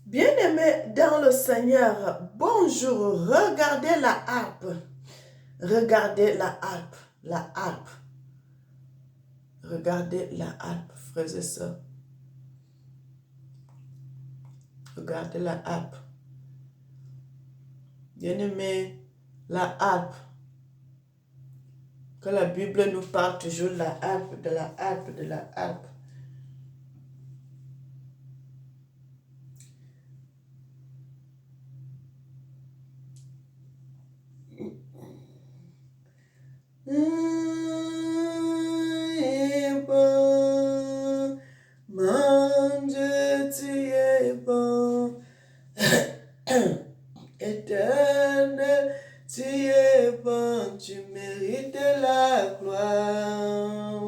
Bien-aimés dans le Seigneur, bonjour. Regardez la harpe. Regardez la harpe. La harpe. Regardez la harpe, frères et sœurs. Regardez la harpe. Bien-aimés, la harpe. Que la Bible nous parle toujours de la harpe, de la harpe, de la harpe. Bon, mon Dieu, tu es bon. Éternel, tu es bon, tu mérites la gloire.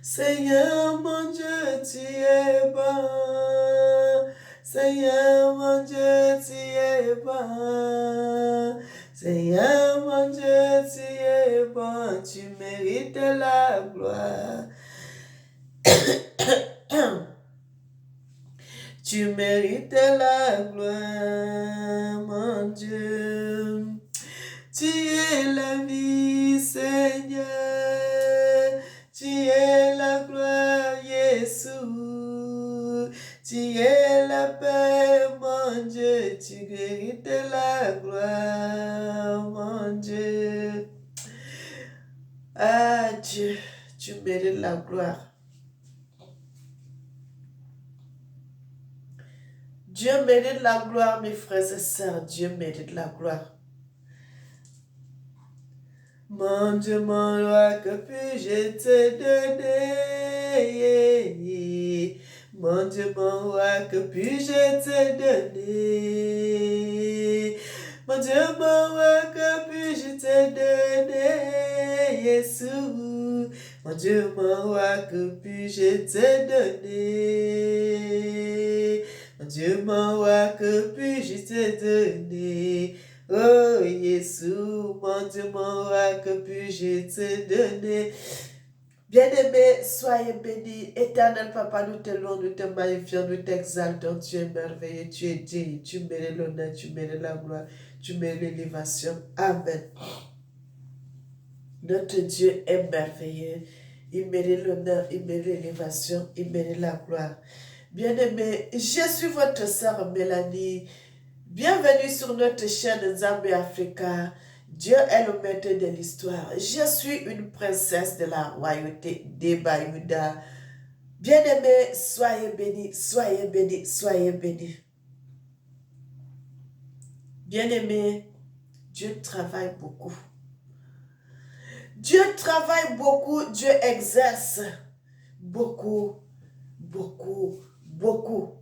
Seigneur mon Dieu, tu es bon. Seigneur mon Dieu, tu es bon. Seigneur mon Dieu, tu es bon, tu mérites la gloire. Tu mérites la gloire, mon Dieu. Tu es la vie, Seigneur. Tu es la gloire, Jésus. Tu es la paix, mon Dieu. Tu mérites la gloire, mon Dieu. Ah, Dieu, tu mérites la gloire. Dieu mérite la gloire, mes frères et sœurs. Dieu mérite la gloire. Mon Dieu, mon roi, que puis-je te donner? Mon Dieu, mon roi, que puis-je te donner? Mon Dieu, mon roi, que puis-je te donner? Jésus. Mon Dieu, mon roi, que puis-je te donner? Mon Dieu, mon roi, que puis-je te donner? Oh, Jésus, mon Dieu, mon roi, que puis-je te donner? Bien-aimé, soyez bénis. Éternel Papa, nous te louons, nous te magnifions, nous t'exaltons. Tu es merveilleux, tu es digne, tu mérites l'honneur, tu mérites la gloire, tu mérites l'élévation. Amen. Notre Dieu est merveilleux. Il mérite l'honneur, il mérite l'élévation, il mérite la gloire. Bien-aimé, je suis votre sœur Mélanie. Bienvenue sur notre chaîne Nzambe Africa. Dieu est le maître de l'histoire. Je suis une princesse de la royauté des Bayouda. Bien-aimés, soyez bénis, soyez bénis, soyez bénis. Bien-aimés, Dieu travaille beaucoup. Dieu travaille beaucoup, Dieu exerce beaucoup, beaucoup, beaucoup.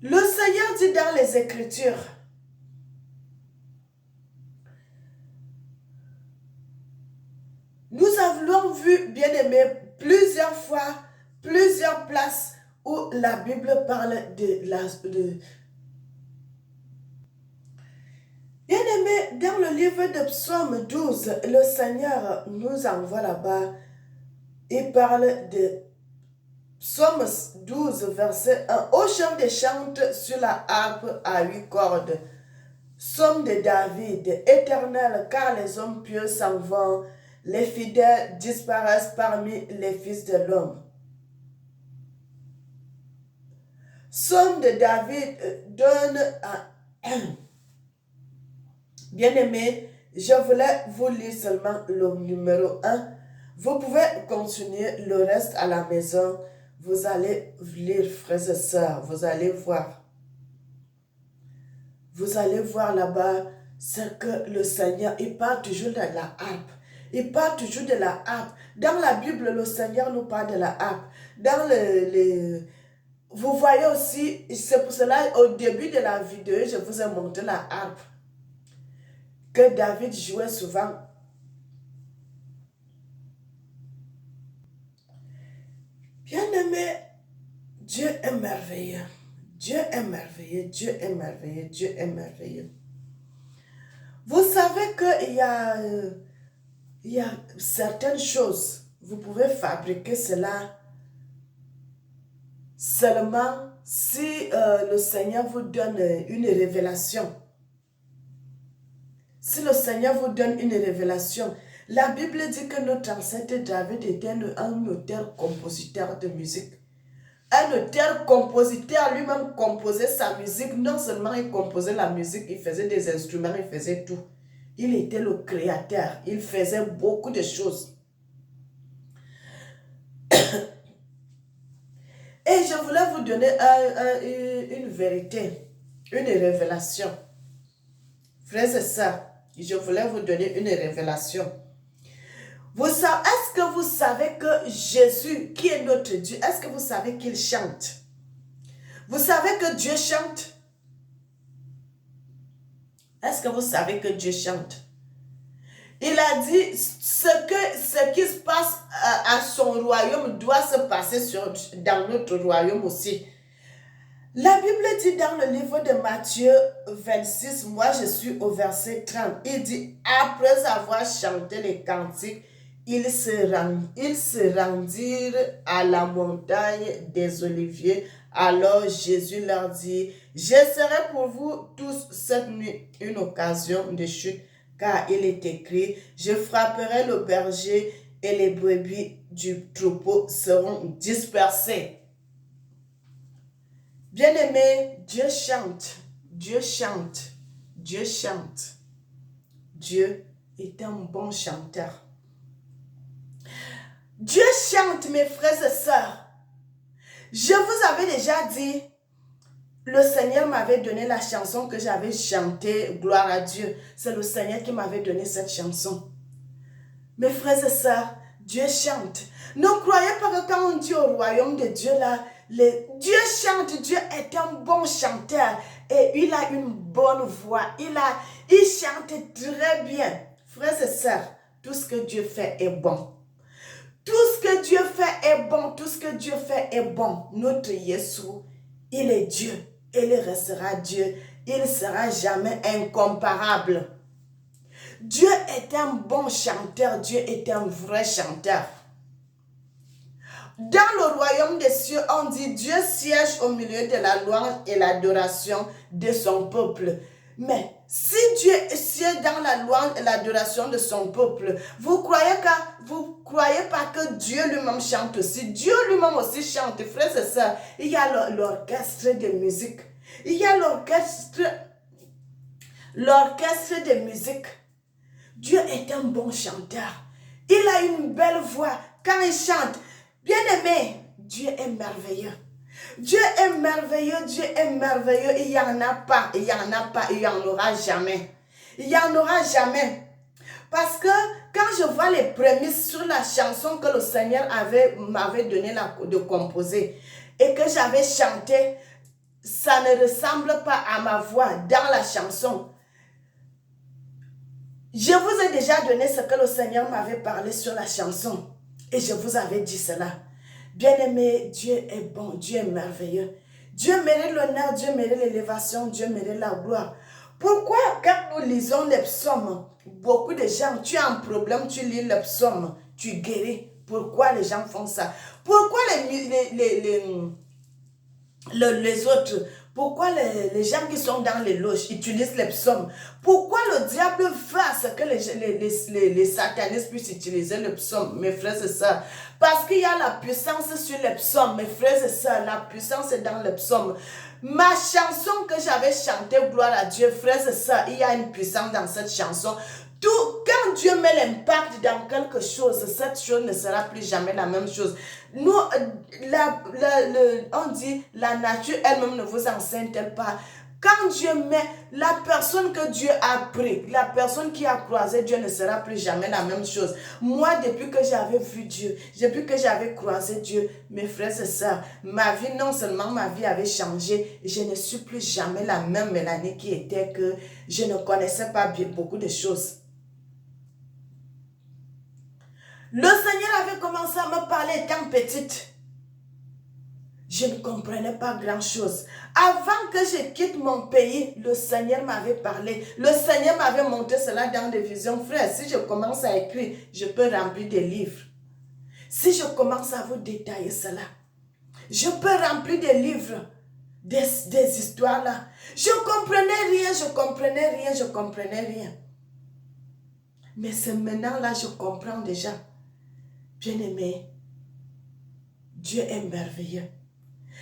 Le Seigneur dit dans les Écritures, nous avons vu, bien-aimés, plusieurs fois, plusieurs places où la Bible parle de Bien-aimés, dans le livre de Psaume 12, le Seigneur nous envoie là-bas. Il parle de Psaume 12, verset 1. Au chant des chantes sur la harpe à 8 cordes. Psaume de David, éternel, car les hommes pieux s'en vont, les fidèles disparaissent parmi les fils de l'homme. Psaume de David donne à... Bien-aimé, je voulais vous lire seulement le numéro 1. Vous pouvez continuer le reste à la maison. Vous allez lire, frères et sœurs, vous allez voir. Vous allez voir là-bas ce que le Seigneur, il parle toujours de la harpe. Il parle toujours de la harpe. Dans la Bible, le Seigneur nous parle de la harpe. Dans vous voyez aussi, c'est pour cela, au début de la vidéo, je vous ai montré la harpe que David jouait souvent. Bien-aimé, Dieu est merveilleux. Dieu est merveilleux, Dieu est merveilleux, Dieu est merveilleux. Vous savez qu'il y a Il y a certaines choses, vous pouvez fabriquer cela seulement si le Seigneur vous donne une révélation. Si le Seigneur vous donne une révélation, la Bible dit que notre ancêtre David était un auteur-compositeur de musique. Un auteur-compositeur lui-même composait sa musique. Non seulement il composait la musique, il faisait des instruments, il faisait tout. Il était le créateur, il faisait beaucoup de choses. Et je voulais vous donner une vérité, une révélation. Frères et sœurs, je voulais vous donner une révélation. Est-ce que vous savez que Jésus, qui est notre Dieu, est-ce que vous savez qu'il chante? Vous savez que Dieu chante? Est-ce que vous savez que Dieu chante? Il a dit ce qui se passe à son royaume doit se passer dans notre royaume aussi. La Bible dit dans le livre de Matthieu 26, moi je suis au verset 30, il dit, après avoir chanté les cantiques, ils se rendirent à la montagne des Oliviers. Alors Jésus leur dit, je serai pour vous tous cette nuit une occasion de chute, car il est écrit, je frapperai le berger et les brebis du troupeau seront dispersées. Bien-aimé, Dieu chante, Dieu chante, Dieu chante. Dieu est un bon chanteur. Dieu chante, mes frères et sœurs. Je vous avais déjà dit, le Seigneur m'avait donné la chanson que j'avais chantée, gloire à Dieu. C'est le Seigneur qui m'avait donné cette chanson. Mes frères et sœurs, Dieu chante. Ne croyez pas que quand on dit au royaume de Dieu, là, Dieu chante, Dieu est un bon chanteur et il a une bonne voix. Il chante très bien. Frères et sœurs, tout ce que Dieu fait est bon. Tout ce que Dieu fait est bon, tout ce que Dieu fait est bon. Notre Jésus, il est Dieu, il restera Dieu, il ne sera jamais incomparable. Dieu est un bon chanteur, Dieu est un vrai chanteur. Dans le royaume des cieux, on dit Dieu siège au milieu de la louange et l'adoration de son peuple. Mais si Dieu siège dans la louange et l'adoration de son peuple, vous croyez pas que Dieu lui-même chante aussi? Dieu lui-même aussi chante, frères et sœurs. Il y a l'orchestre de musique. Il y a l'orchestre de musique. Dieu est un bon chanteur. Il a une belle voix. Quand il chante, bien-aimé, Dieu est merveilleux. Dieu est merveilleux, Dieu est merveilleux. Il n'y en a pas, il n'y en a pas, il n'y en aura jamais. Il n'y en aura jamais. Parce que quand je vois les prémices sur la chanson que le Seigneur m'avait donné de composer et que j'avais chanté, ça ne ressemble pas à ma voix dans la chanson. Je vous ai déjà donné ce que le Seigneur m'avait parlé sur la chanson. Et je vous avais dit cela. Bien-aimé, Dieu est bon, Dieu est merveilleux. Dieu mérite l'honneur, Dieu mérite l'élévation, Dieu mérite la gloire. Pourquoi quand nous lisons les psaumes, beaucoup de gens, tu as un problème, tu lis les psaumes, tu guéris. Pourquoi les gens font ça? Pourquoi les autres, pourquoi les gens qui sont dans les loges utilisent les psaumes? Pourquoi le diable veut à ce que les satanistes puissent utiliser le psaume, mes frères et sœurs? Parce qu'il y a la puissance sur les psaumes, mes frères et sœurs, la puissance est dans les psaumes. Ma chanson que j'avais chantée, gloire à Dieu, frères et sœurs, il y a une puissance dans cette chanson. Quand Dieu met l'impact dans quelque chose, cette chose ne sera plus jamais la même chose. Nous, on dit, la nature elle-même ne vous enseigne-t-elle pas? Quand Dieu met la personne que Dieu a pris, la personne qui a croisé Dieu ne sera plus jamais la même chose. Moi, depuis que j'avais vu Dieu, depuis que j'avais croisé Dieu, mes frères et sœurs, ma vie, non seulement ma vie avait changé, je ne suis plus jamais la même Mélanie qui était que je ne connaissais pas bien beaucoup de choses. Le Seigneur avait commencé à me parler étant petite. je ne comprenais pas grand-chose. Avant que je quitte mon pays, le Seigneur m'avait parlé. Le Seigneur m'avait montré cela dans des visions. Frère, si je commence à écrire, je peux remplir des livres. Si je commence à vous détailler cela, je peux remplir des livres, des histoires là. Je comprenais rien, je comprenais rien, je comprenais rien. Mais c'est maintenant là, je comprends déjà. Bien-aimé, Dieu est merveilleux.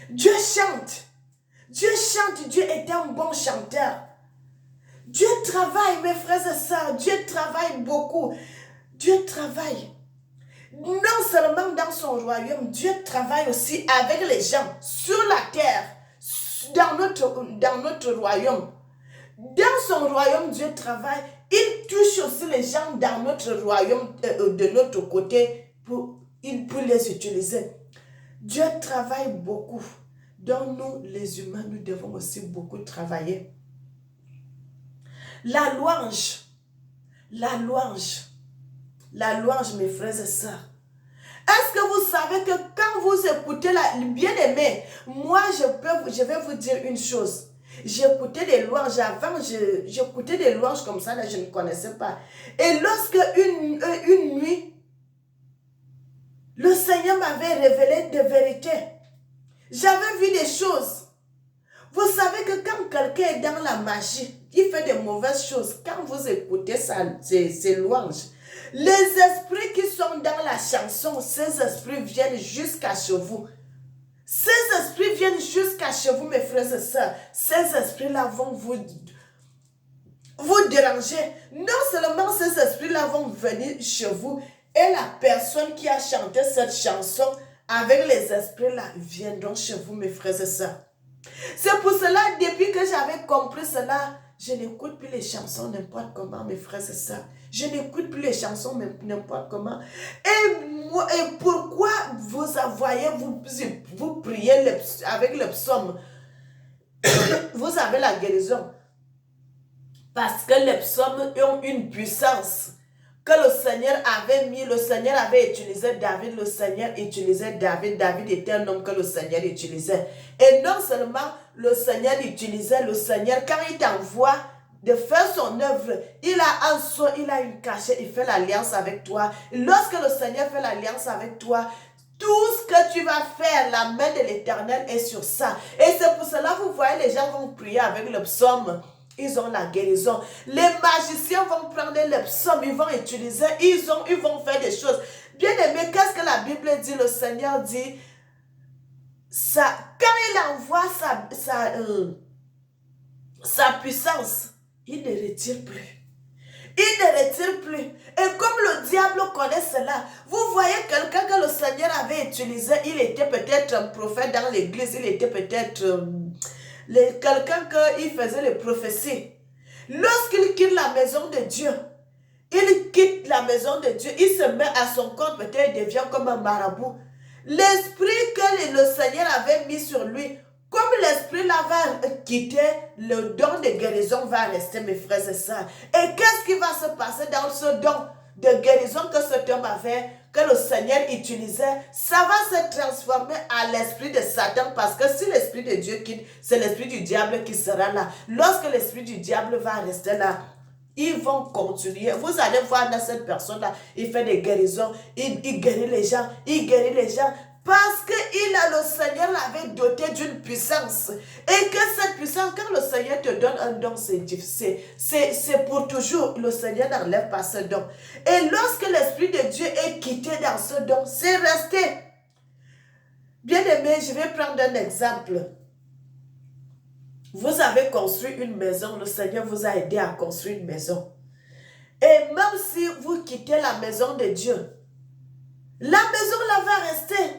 Dieu chante. Dieu chante. Dieu est un bon chanteur. Dieu travaille, mes frères et sœurs. Dieu travaille beaucoup. Dieu travaille. Non seulement dans son royaume, Dieu travaille aussi avec les gens sur la terre, dans notre royaume. Dans son royaume, Dieu travaille. Il touche aussi les gens dans notre royaume, de notre côté, pour les utiliser. Dieu travaille beaucoup. Donc nous, les humains, nous devons aussi beaucoup travailler. La louange, mes frères et sœurs. Est-ce que vous savez que quand vous écoutez bien-aimé, moi je vais vous dire une chose. J'écoutais des louanges avant, j'écoutais des louanges comme ça, là, je ne connaissais pas. Et lorsque une nuit, le Seigneur m'avait révélé des vérités. J'avais vu des choses. Vous savez que quand quelqu'un est dans la magie, il fait de mauvaises choses. Quand vous écoutez ces louanges, les esprits qui sont dans la chanson, ces esprits viennent jusqu'à chez vous. Ces esprits viennent jusqu'à chez vous, mes frères et sœurs. Ces esprits-là vont vous déranger. Non seulement ces esprits-là vont venir chez vous, et la personne qui a chanté cette chanson avec les esprits-là viendront chez vous, mes frères et sœurs. C'est pour cela, depuis que j'avais compris cela, je n'écoute plus les chansons n'importe comment, mes frères et sœurs. Je n'écoute plus les chansons n'importe comment. Et pourquoi vous voyez, vous priez avec le psaume, vous avez la guérison. Parce que les psaumes ont une puissance que le Seigneur avait mis, le Seigneur avait utilisé David, le Seigneur utilisait David. David était un homme que le Seigneur utilisait. Et non seulement le Seigneur utilisait, le Seigneur, quand il t'envoie de faire son œuvre, il a un son, il a une cachette, il fait l'alliance avec toi. Lorsque le Seigneur fait l'alliance avec toi, tout ce que tu vas faire, la main de l'Éternel est sur ça. Et c'est pour cela que vous voyez, les gens vont prier avec le psaume. Ils ont la guérison. Les magiciens vont prendre le psaume, ils vont utiliser, ils vont faire des choses. Bien aimé, qu'est-ce que la Bible dit? Le Seigneur dit, ça, quand il envoie sa puissance, il ne retire plus. Il ne retire plus. Et comme le diable connaît cela, vous voyez quelqu'un que le Seigneur avait utilisé, il était peut-être un prophète dans l'église, il était peut-être quelqu'un qui faisait les prophéties. Lorsqu'il quitte la maison de Dieu, il quitte la maison de Dieu, il se met à son compte, peut-être il devient comme un marabout. L'esprit que le Seigneur avait mis sur lui, comme l'esprit là va quitter, le don de guérison va rester, mes frères et sœurs. Et qu'est-ce qui va se passer dans ce don de guérison que cet homme avait, que le Seigneur utilisait? Ça va se transformer à l'esprit de Satan, parce que si l'esprit de Dieu quitte, c'est l'esprit du diable qui sera là. Lorsque l'esprit du diable va rester là, ils vont continuer. Vous allez voir dans cette personne-là, il fait des guérisons, il guérit les gens, parce que le Seigneur l'avait doté d'une puissance. Et que cette puissance, quand le Seigneur te donne un don, c'est pour toujours. Le Seigneur n'enlève pas ce don. Et lorsque l'Esprit de Dieu est quitté dans ce don, c'est resté. Bien aimé, je vais prendre un exemple. Vous avez construit une maison, le Seigneur vous a aidé à construire une maison. Et même si vous quittez la maison de Dieu, la maison là va rester.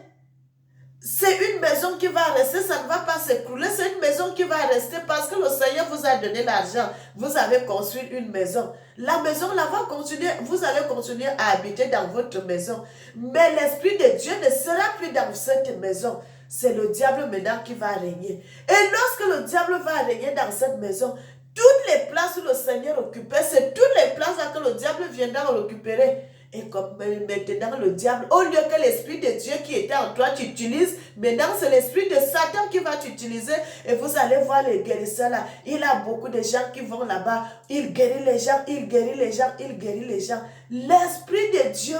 C'est une maison qui va rester, ça ne va pas s'écrouler. C'est une maison qui va rester parce que le Seigneur vous a donné l'argent. Vous avez construit une maison. La maison là va continuer, vous allez continuer à habiter dans votre maison. Mais l'Esprit de Dieu ne sera plus dans cette maison. C'est le diable maintenant qui va régner. Et lorsque le diable va régner dans cette maison, toutes les places où le Seigneur occupait, c'est toutes les places là que le diable viendra récupérer. Et comme maintenant le diable, au lieu que l'esprit de Dieu qui était en toi, tu utilises, maintenant c'est l'esprit de Satan qui va t'utiliser. Et vous allez voir les guérisseurs là. Il a beaucoup de gens qui vont là-bas. Il guérit les gens, il guérit les gens, il guérit les gens. L'esprit de Dieu,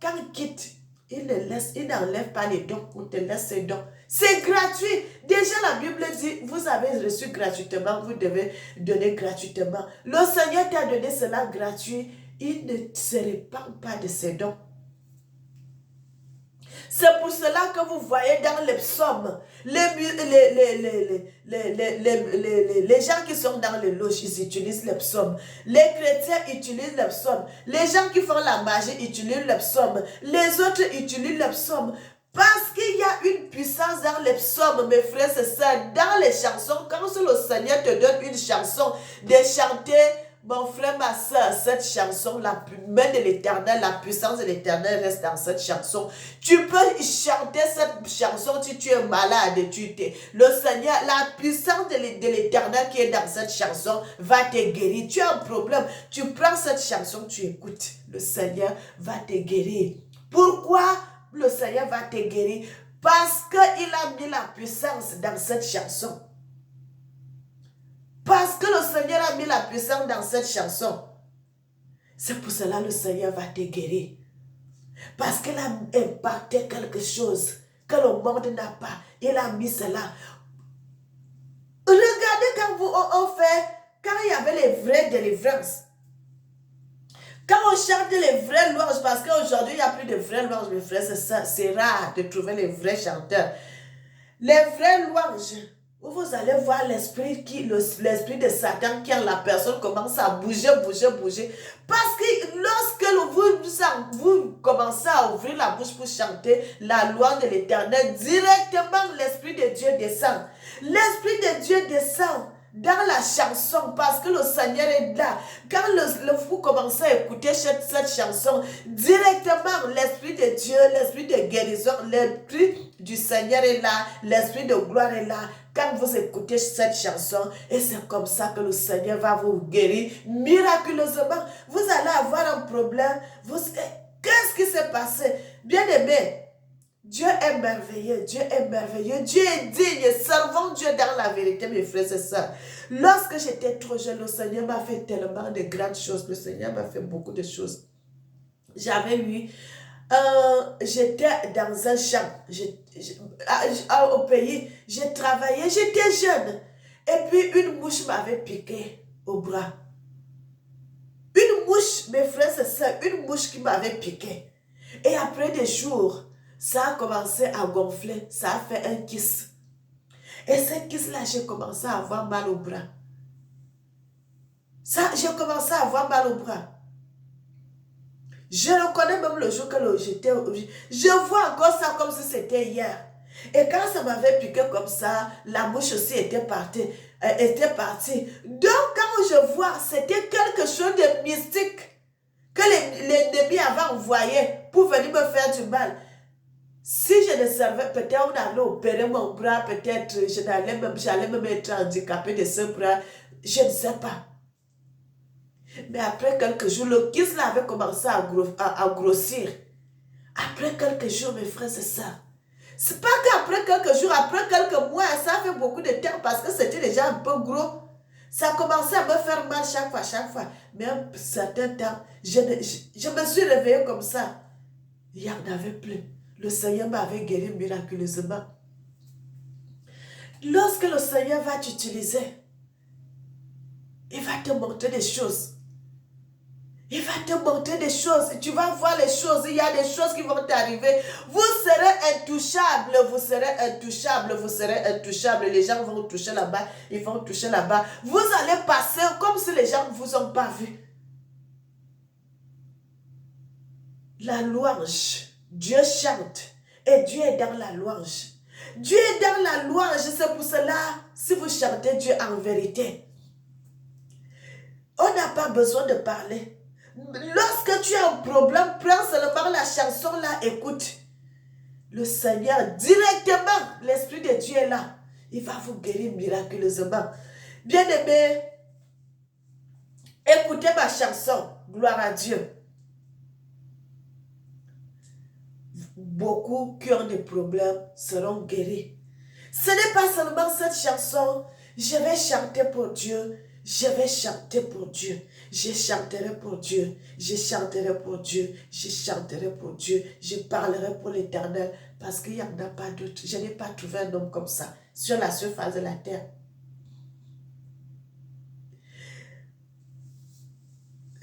quand il quitte, il ne laisse, il n'enlève pas les dons, on te laisse ses dons. C'est gratuit. Déjà, la Bible dit, vous avez reçu gratuitement, vous devez donner gratuitement. Le Seigneur t'a donné cela gratuit. Il ne se répand pas de ses dons. C'est pour cela que vous voyez dans les psaumes, les gens qui sont dans les loges, ils utilisent les psaumes. Les chrétiens utilisent les psaumes. Les gens qui font la magie utilisent les psaumes. Les autres utilisent les psaumes. Parce qu'il y a une puissance dans les psaumes, mes frères et sœurs, dans les chansons. Quand le Seigneur te donne une chanson, de chanter, mon frère, ma soeur, cette chanson, la main de l'Éternel, la puissance de l'Éternel reste dans cette chanson. Tu peux chanter cette chanson si tu es malade. Le Seigneur, la puissance de l'Éternel qui est dans cette chanson va te guérir. Tu as un problème, tu prends cette chanson, tu écoutes. Le Seigneur va te guérir. Pourquoi le Seigneur va te guérir? Parce qu'il a mis la puissance dans cette chanson. Parce que le Seigneur a mis la puissance dans cette chanson. C'est pour cela que le Seigneur va te guérir. Parce qu'il a impacté quelque chose que le monde n'a pas. Il a mis cela. Regardez quand il y avait les vraies délivrances. Quand on chante les vraies louanges, parce qu'aujourd'hui il n'y a plus de vraies louanges, mes frères, c'est rare de trouver les vrais chanteurs. Les vraies louanges, où vous allez voir l'esprit de Satan qui en la personne commence à bouger. Parce que lorsque vous commencez à ouvrir la bouche pour chanter la loi de l'Éternel, directement l'esprit de Dieu descend. L'esprit de Dieu descend dans la chanson parce que le Seigneur est là. Quand vous commencez à écouter cette chanson, directement l'esprit de Dieu, l'esprit de guérison, l'esprit du Seigneur est là, l'esprit de gloire est là. Quand vous écoutez cette chanson, et c'est comme ça que le Seigneur va vous guérir miraculeusement. Vous allez avoir un problème. Qu'est-ce qui s'est passé? Bien-aimé, Dieu est merveilleux, Dieu est merveilleux, Dieu est digne, servons Dieu dans la vérité, mes frères et sœurs. Lorsque j'étais trop jeune, le Seigneur m'a fait tellement de grandes choses, le Seigneur m'a fait beaucoup de choses. J'étais dans un champ, au pays, j'ai travaillé, j'étais jeune. Et puis une mouche m'avait piqué au bras. Une mouche, mes frères et sœurs, une mouche qui m'avait piqué. Et après des jours, ça a commencé à gonfler, ça a fait un kiss. Et ce kiss-là, j'ai commencé à avoir mal au bras. J'ai commencé à avoir mal au bras. Je reconnais même le jour que j'étais... Je vois encore ça comme si c'était hier. Et quand ça m'avait piqué comme ça, la mouche aussi était partie. Donc, quand je vois, c'était quelque chose de mystique que l'ennemi avait envoyé pour venir me faire du mal. Si je ne savais, peut-être on allait opérer mon bras, peut-être j'allais même être handicapé de ce bras. Je ne sais pas. Mais après quelques jours, le kiss là avait commencé à grossir. Après quelques jours, mes frères, c'est ça. C'est pas qu'après quelques jours, après quelques mois, ça fait beaucoup de temps parce que c'était déjà un peu gros. Ça commençait à me faire mal chaque fois. Mais un certain temps, je me suis réveillée comme ça. Il n'y en avait plus. Le Seigneur m'avait guéri miraculeusement. Lorsque le Seigneur va t'utiliser, il va te montrer des choses. Il va te montrer des choses. Tu vas voir les choses. Il y a des choses qui vont t'arriver. Vous serez intouchable. Vous serez intouchable. Vous serez intouchable. Les gens vont toucher là-bas. Ils vont toucher là-bas. Vous allez passer comme si les gens ne vous ont pas vu. La louange. Dieu chante. Et Dieu est dans la louange. Dieu est dans la louange. C'est pour cela, si vous chantez Dieu en vérité, on n'a pas besoin de parler. Lorsque tu as un problème, prends seulement la chanson là, écoute. Le Seigneur, directement, l'Esprit de Dieu est là. Il va vous guérir miraculeusement. Bien-aimés, écoutez ma chanson, gloire à Dieu. beaucoup qui ont des problèmes seront guéris. Ce n'est pas seulement cette chanson, je vais chanter pour Dieu, je vais chanter pour Dieu, je chanterai pour Dieu, je chanterai pour Dieu, je chanterai pour Dieu, je parlerai pour l'Éternel, parce qu'il n'y en a pas d'autre. Je n'ai pas trouvé un homme comme ça sur la surface de la terre.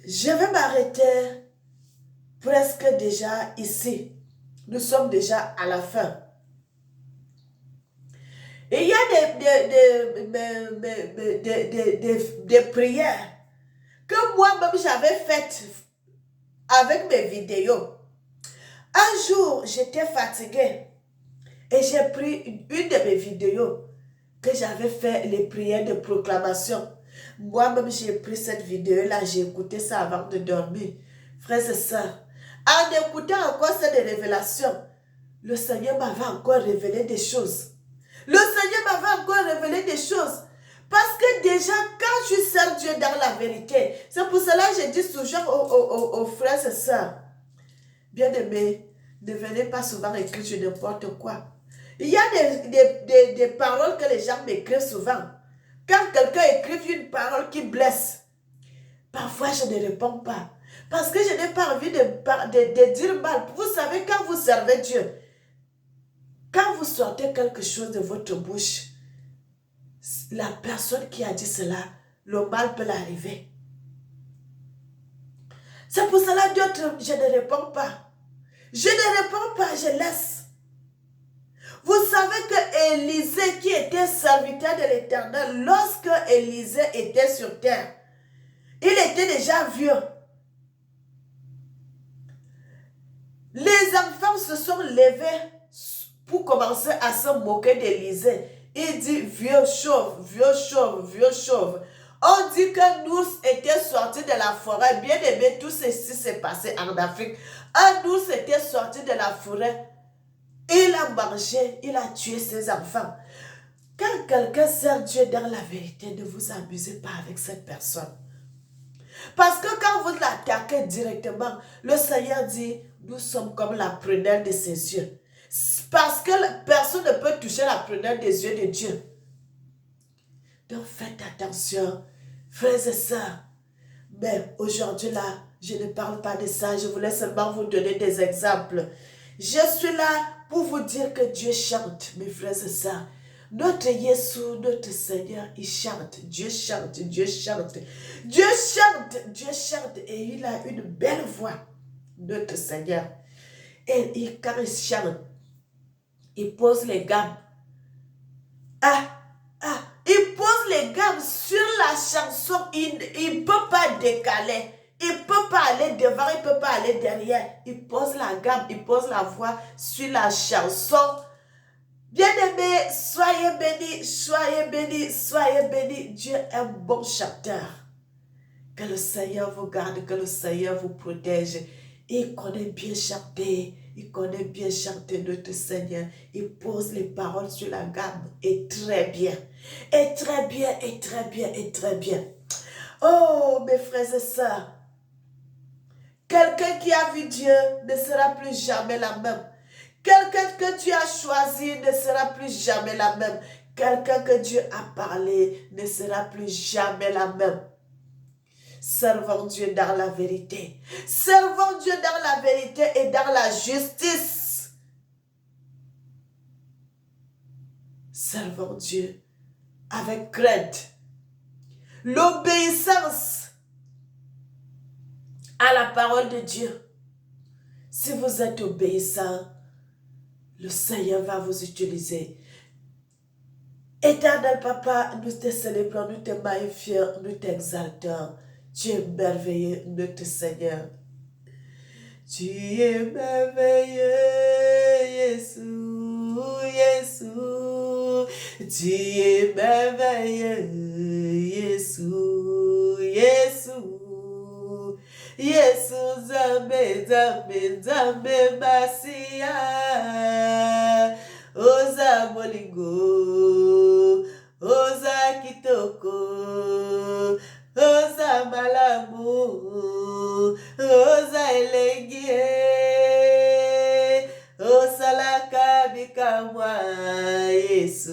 Je vais m'arrêter presque déjà ici. Nous sommes déjà à la fin. Et il y a des prières que moi-même j'avais faites avec mes vidéos. Un jour, j'étais fatiguée et j'ai pris une de mes vidéos que j'avais fait les prières de proclamation. Moi-même, j'ai pris cette vidéo-là, j'ai écouté ça avant de dormir. Frères et sœurs, en écoutant encore cette révélation, le Seigneur m'avait encore révélé des choses. Le Seigneur m'avait encore révélé des choses. Parce que déjà, quand je sers Dieu dans la vérité, c'est pour cela que je dis toujours aux frères et sœurs, bien-aimés, ne venez pas souvent écrire sur n'importe quoi. Il y a des paroles que les gens m'écrivent souvent. Quand quelqu'un écrit une parole qui blesse, parfois je ne réponds pas. Parce que je n'ai pas envie de dire mal. Vous savez, quand vous servez Dieu, quand vous sortez quelque chose de votre bouche, la personne qui a dit cela, le mal peut l'arriver. C'est pour cela d'autres, je ne réponds pas. Je ne réponds pas, je laisse. Vous savez que Élisée, qui était serviteur de l'Éternel, lorsque Élisée était sur terre, il était déjà vieux. Les enfants se sont levés pour commencer à se moquer d'Élisée. Il dit, vieux chauve, vieux chauve, vieux chauve. On dit qu'un ours était sorti de la forêt. Bien aimé, tout ceci s'est passé en Afrique. Un ours était sorti de la forêt. Il a mangé, il a tué ses enfants. Quand quelqu'un sert Dieu dans la vérité, ne vous amusez pas avec cette personne. Parce que quand vous l'attaquez directement, le Seigneur dit, nous sommes comme la prunelle de ses yeux. Parce que personne ne peut toucher la prunelle des yeux de Dieu. Donc faites attention, frères et sœurs. Mais aujourd'hui là, je ne parle pas de ça, je voulais seulement vous donner des exemples. Je suis là pour vous dire que Dieu chante, mes frères et sœurs. Notre Jésus, notre Seigneur, il chante. Dieu chante, Dieu chante. Dieu chante, Dieu chante. Et il a une belle voix, notre Seigneur. Et quand il chante, il pose les gammes. Il pose les gammes sur la chanson. Il ne peut pas décaler. Il ne peut pas aller devant, il ne peut pas aller derrière. Il pose la gamme, il pose la voix sur la chanson. Bien-aimés, soyez bénis, soyez bénis, soyez bénis. Dieu est un bon chanteur. Que le Seigneur vous garde, que le Seigneur vous protège. Il connaît bien chanter, il connaît bien chanter notre Seigneur. Il pose les paroles sur la gamme et très bien. Et très bien, et très bien, et très bien. Oh, mes frères et sœurs, quelqu'un qui a vu Dieu ne sera plus jamais la même. Quelqu'un que tu as choisi ne sera plus jamais la même. Quelqu'un que Dieu a parlé ne sera plus jamais la même. Servons Dieu dans la vérité. Servons Dieu dans la vérité et dans la justice. Servons Dieu avec crainte. L'obéissance à la parole de Dieu. Si vous êtes obéissant, le Seigneur va vous utiliser. Éternel Papa, nous te célébrons, nous te magnifions, nous t'exaltons. Tu es merveilleux, notre Seigneur. Tu es merveilleux, Jésus, Jésus. Tu es merveilleux, Jésus, Jésus. Yesu Zambe, Zambe, Zambe Masia. Oza Molingo, Oza Kitoko, Oza Malamu, Oza Elengie, Tabika moi, Yesu,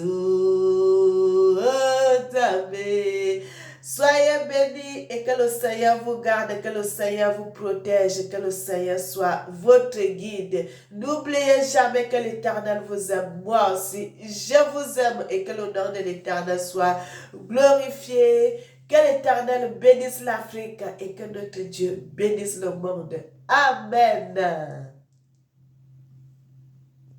Tabé. Soyez bénis et que le Seigneur vous garde, que le Seigneur vous protège, que le Seigneur soit votre guide. N'oubliez jamais que l'Éternel vous aime. Moi aussi, je vous aime et que le nom de l'Éternel soit glorifié. Que l'Éternel bénisse l'Afrique et que notre Dieu bénisse le monde. Amen.